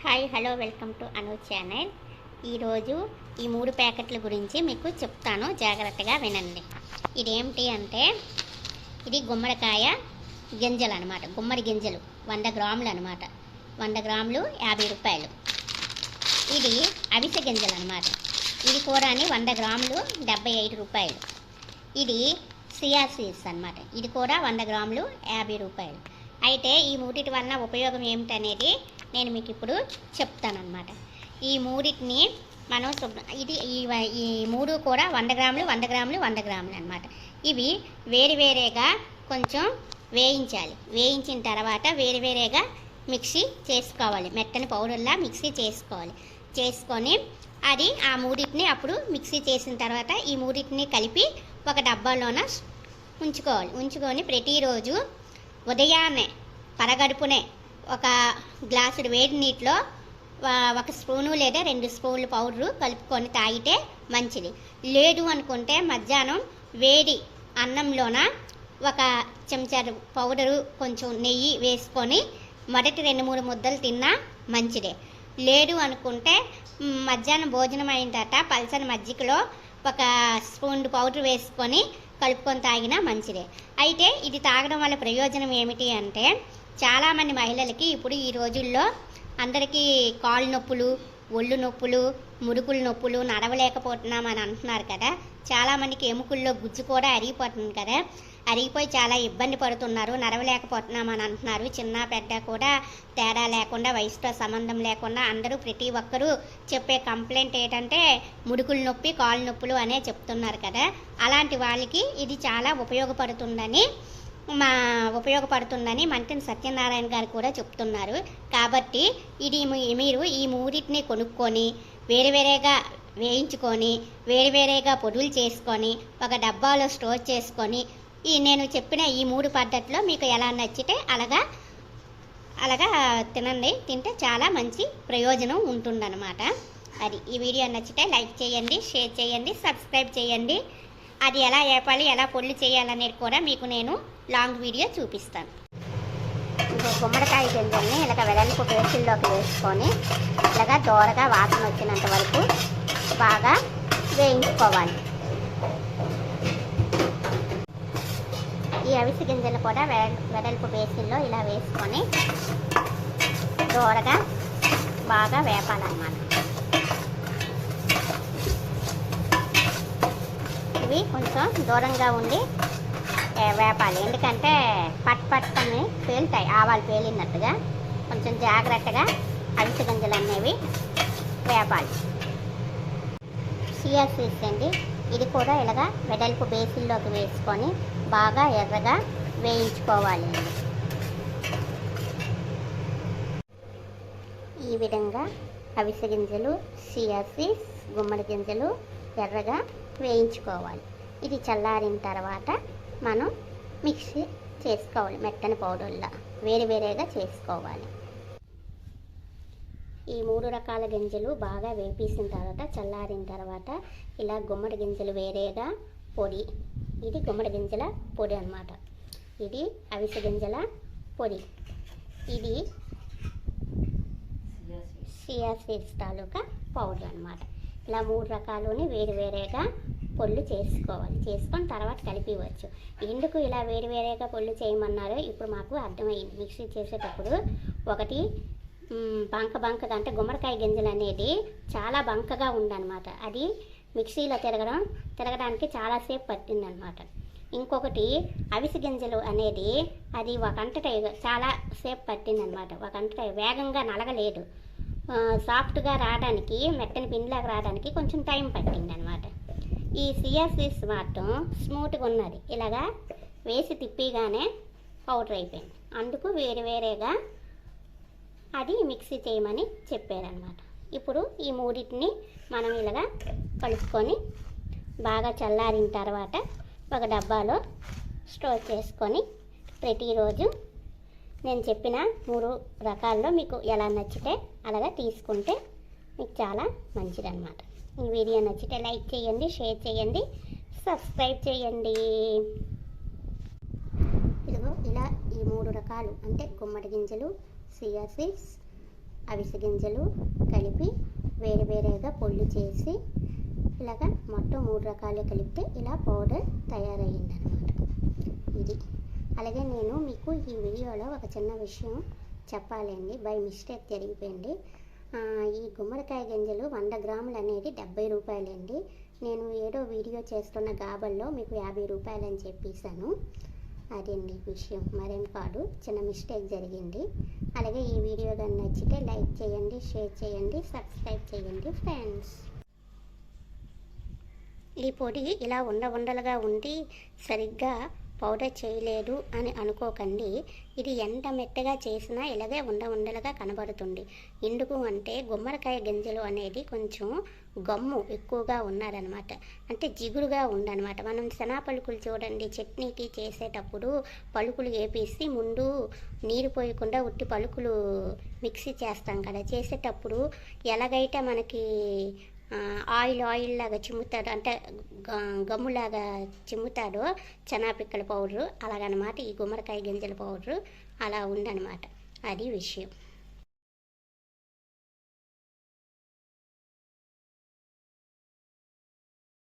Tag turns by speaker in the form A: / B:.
A: Hi hello welcome to Anu channel. ఈరోజు ఈ 3 ప్యాకెట్ల గురించి మీకు చెప్తాను, జాగ్రత్తగా వినండి. ఇదేమిటి అంటే ఇది గుమ్మడికాయ గింజలు అనమాట. గుమ్మడి గింజలు 100 గ్రాములు అనమాట. 100 గ్రాములు 50 రూపాయలు. ఇది అవిసె గింజలు అనమాట. ఇది కూడా 100 గ్రాములు 75 రూపాయలు. ఇది సియా సీడ్స్ అనమాట. ఇది కూడా 100 గ్రాములు 50 రూపాయలు. అయితే ఈ మూడిటి వలన ఉపయోగం ఏమిటనేది నేను మీకు ఇప్పుడు చెప్తానమాట. ఈ మూడింటిని మనం ఈ 3 కూడా 100 గ్రాములు 100 గ్రాములు 100 గ్రాములు అనమాట. ఇవి వేరువేరేగా కొంచెం వేయించాలి. వేయించిన తర్వాత వేరువేరేగా మిక్సీ చేసుకోవాలి. మెత్తని పౌడర్లా మిక్సీ చేసుకోవాలి. చేసుకొని అది ఆ మూడింటిని అప్పుడు మిక్సీ చేసిన తర్వాత ఈ మూడింటిని కలిపి ఒక డబ్బాలోన ఉంచుకొని ప్రతిరోజు ఉదయాన్నే పరగడుపునే ఒక గ్లాసుడు వేడి నీటిలో 1 స్పూను లేదా 2 స్పూన్లు పౌడరు కలుపుకొని తాగితే మంచిది. లేదు అనుకుంటే మధ్యాహ్నం వేడి అన్నంలోన 1 చెంచా పౌడరు కొంచెం నెయ్యి వేసుకొని మొదటి 2-3 ముద్దలు తిన్నా మంచిదే. లేదు అనుకుంటే మధ్యాహ్నం భోజనం అయిన తర్వాత పల్సని మజ్జిగలో 1 స్పూన్ పౌడర్ వేసుకొని కలుపుకొని తాగినా మంచిదే. అయితే ఇది తాగడం వల్ల ప్రయోజనం ఏమిటి అంటే చాలామంది మహిళలకి ఇప్పుడు ఈ రోజుల్లో అందరికీ కాళ్ళు నొప్పులు, ఒళ్ళు నొప్పులు, ముడుకుల నొప్పులు, నడవలేకపోతున్నామని అంటున్నారు కదా. చాలామందికి ఎముకల్లో గుజ్జు కూడా అరిగిపోతుంది కదా. అరిగిపోయి చాలా ఇబ్బంది పడుతున్నారు, నడవలేకపోతున్నామని అంటున్నారు. చిన్న పెద్ద కూడా తేడా లేకుండా, వయసుతో సంబంధం లేకుండా అందరూ ప్రతి ఒక్కరూ చెప్పే కంప్లైంట్ ఏంటంటే ముడుకుల నొప్పి, కాళ్ళు నొప్పులు అనే చెప్తున్నారు కదా. అలాంటి వాళ్ళకి ఇది చాలా ఉపయోగపడుతుందని మంటెన సత్యనారాయణ గారు కూడా చెప్తున్నారు. కాబట్టి ఇది మీరు ఈ మూడింటిని కొనుక్కొని వేరువేరేగా వేయించుకొని వేరువేరేగా పొడులు చేసుకొని ఒక డబ్బాలో స్టోర్ చేసుకొని నేను చెప్పిన ఈ 3 పద్ధతిలో మీకు ఎలా నచ్చితే అలాగా తినండి. తింటే చాలా మంచి ప్రయోజనం ఉంటుందన్నమాట. అది ఈ వీడియో నచ్చితే లైక్ చేయండి, షేర్ చేయండి, సబ్స్క్రైబ్ చేయండి. అది ఎలా వేపాలి, ఎలా పొడులు చేయాలనేది కూడా మీకు నేను లాంగ్ వీడియో చూపిస్తాను. గుమ్మడికాయ గింజల్ని ఇలాగ వెడల్పు బేసిల్లోకి వేసుకొని ఇలాగ దోరగా వాసన వచ్చినంత వరకు బాగా వేయించుకోవాలి. ఈ అవిసె గింజలు కూడా వెడల్పు బేసిల్లో ఇలా వేసుకొని దోరగా బాగా వేపాలన్నమాట. ఇవి కొంచెం దూరంగా ఉండి వేపాలి, ఎందుకంటే పట్టుని పేలుతాయి, ఆవాలు పేలినట్టుగా. కొంచెం జాగ్రత్తగా అవిసె గింజలు అనేవి వేపాలి. చియా సీడ్స్ అండి, ఇది కూడా ఇలాగా వెడల్పు బేసిల్లోకి వేసుకొని బాగా ఎర్రగా వేయించుకోవాలి. ఈ విధంగా అవిసె గింజలు, చియా సీడ్స్, గుమ్మడి గింజలు ఎర్రగా వేయించుకోవాలి. ఇది చల్లారిన తర్వాత మనం మిక్సీ చేసుకోవాలి. మెత్తని పౌడర్లా వేరువేరేగా చేసుకోవాలి. ఈ 3 రకాల గింజలు బాగా వేపేసిన తర్వాత చల్లారిన తర్వాత ఇలా గుమ్మడి గింజలు వేరేగా పొడి, ఇది గుమ్మడి గింజల పొడి అన్నమాట. ఇది అవిసె గింజల పొడి, ఇది చియా సీడ్స్ తాలూకా పౌడర్ అన్నమాట. ఇలా 3 రకాలని వేరువేరేగా పొళ్ళు చేసుకోవాలి. చేసుకొని తర్వాత కలిపివచ్చు. ఎందుకు ఇలా వేరువేరేగా పొళ్ళు చేయమన్నారో ఇప్పుడు మాకు అర్థమైంది. మిక్సీ చేసేటప్పుడు ఒకటి బంకగా అంటే గుమ్మడికాయ గింజలు అనేది చాలా బంకగా ఉందన్నమాట. అది మిక్సీలో తిరగడానికి చాలాసేపు పట్టిందనమాట. ఇంకొకటి అవిసె గింజలు అనేది అది చాలా సేపు పట్టిందనమాట. వేగంగా నలగలేదు. సాఫ్ట్గా రావడానికి, మెత్తని పిండిలాగా రావడానికి కొంచెం టైం పట్టింది అనమాట. ఈ చియా సీడ్స్ మాత్రం స్మూత్గా ఉన్నది. ఇలాగా వేసి తిప్పిగానే పౌడర్ అయిపోయింది. అందుకు వేరువేరేగా అది మిక్సీ చేయమని చెప్పారనమాట. ఇప్పుడు ఈ మూడింటిని మనం ఇలాగా కలుపుకొని బాగా చల్లారిన తర్వాత ఒక డబ్బాలో స్టోర్ చేసుకొని ప్రతిరోజు నేను చెప్పిన 3 రకాల్లో మీకు ఎలా నచ్చితే అలాగా తీసుకుంటే మీకు చాలా మంచిదన్నమాట. ఈ వీడియో నచ్చితే లైక్ చేయండి, షేర్ చేయండి, సబ్స్క్రైబ్ చేయండి. ఇదిగో ఇలా ఈ 3 రకాలు అంటే గుమ్మడి గింజలు, చియా సీడ్స్, అవిసె గింజలు కలిపి వేరుగా పొళ్ళు చేసి ఇలాగ మొత్తం 3 రకాలు కలిపితే ఇలా పౌడర్ తయారయ్యిందనమాట. ఇది అలాగే నేను మీకు ఈ వీడియోలో ఒక చిన్న విషయం చెప్పాలండి, బై మిస్టేక్ జరిగిపోయింది. ఈ గుమ్మడికాయ గింజలు 100 గ్రాములు అనేది 70 రూపాయలండి. నేను ఏదో వీడియో చేస్తున్న గాబల్లో మీకు 50 రూపాయలు అని చెప్పేశాను. అదండి విషయం, మరేం కాదు, చిన్న మిస్టేక్ జరిగింది. అలాగే ఈ వీడియో కానీ నచ్చితే లైక్ చేయండి, షేర్ చేయండి, సబ్స్క్రైబ్ చేయండి ఫ్రెండ్స్. ఈ పొడి ఇలా ఉండలుగా ఉండి సరిగ్గా పౌడర్ చేయలేదు అని అనుకోకండి. ఇది ఎంత మెత్తగా చేసినా ఇలాగే ఉండలుగా కనబడుతుంది. ఎందుకు అంటే గుమ్మడికాయ గింజలు అనేది కొంచెం గమ్ము ఎక్కువగా ఉన్నారనమాట, అంటే జిగురుగా ఉందన్నమాట. మనం శనా పలుకులు చూడండి, చట్నీకి చేసేటప్పుడు పలుకులు వేపేసి ముందు నీరు పోయకుండా ఉట్టి పలుకులు మిక్సీ చేస్తాం కదా, చేసేటప్పుడు ఎలాగైతే మనకి ఆయిల్ లాగా చిమ్ముతాడు, అంటే గమ్ములాగా చిమ్ముతాడో చెనాపిక్కల పౌడరు అలాగనమాట. ఈ గుమ్మడికాయ గింజల పౌడరు అలా ఉందన్నమాట. అది విషయం.